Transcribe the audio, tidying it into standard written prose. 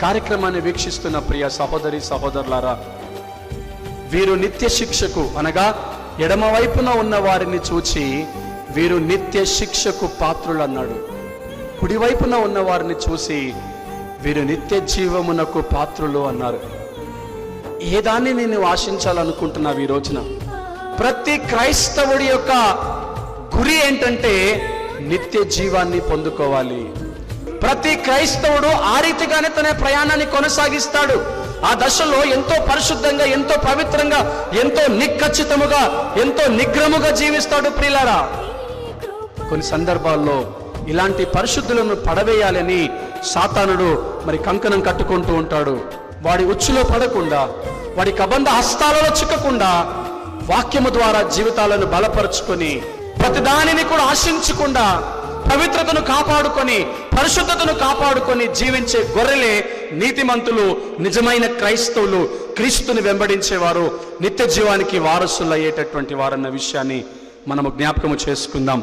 కార్యక్రమాన్ని వీక్షిస్తున్న ప్రియ సహోదరి సహోదరులారా, వీరు నిత్య శిక్షకు అనగా ఎడమవైపున ఉన్న వారిని చూచి వీరు నిత్య శిక్షకు పాత్రులు అన్నాడు. కుడివైపున ఉన్న వారిని చూసి వీరు నిత్య జీవమునకు పాత్రులు అన్నారు. ఏ దాన్ని నేను ఆశించాలనుకుంటున్నావు ఈ రోజున? ప్రతి క్రైస్తవుడి యొక్క గురి ఏంటంటే నిత్య జీవాన్ని పొందుకోవాలి. ప్రతి క్రైస్తవుడు ఆ రీతిగానే తన ప్రయాణాన్ని కొనసాగిస్తాడు. ఆ దశలో ఎంతో పరిశుద్ధంగా, ఎంతో పవిత్రంగా, ఎంతో నిఖచ్చితముగా, ఎంతో నిగ్రహముగా జీవిస్తాడు. ప్రియులారా, కొన్ని సందర్భాల్లో ఇలాంటి పరిశుద్ధులను పడవేయాలని సాతానుడు మరి కంకణం కట్టుకుంటూ ఉంటాడు. వాడి ఉచ్చులో పడకుండా, వాడి కబంధ హస్తాలలో చిక్కకుండా వాక్యము ద్వారా జీవితాలను బలపరుచుకొని ప్రతిదానిని కూడా ఆశించకుండా పవిత్రతను కాపాడుకొని పరిశుద్ధతను కాపాడుకొని జీవించే గొర్రెలే నీతిమంతులు, నిజమైన క్రైస్తవులు, క్రీస్తుని వెంబడించేవారు, నిత్య జీవానికి వారసులు అయ్యేటటువంటి వారన్న విషయాన్ని మనము జ్ఞాపకము చేసుకుందాం.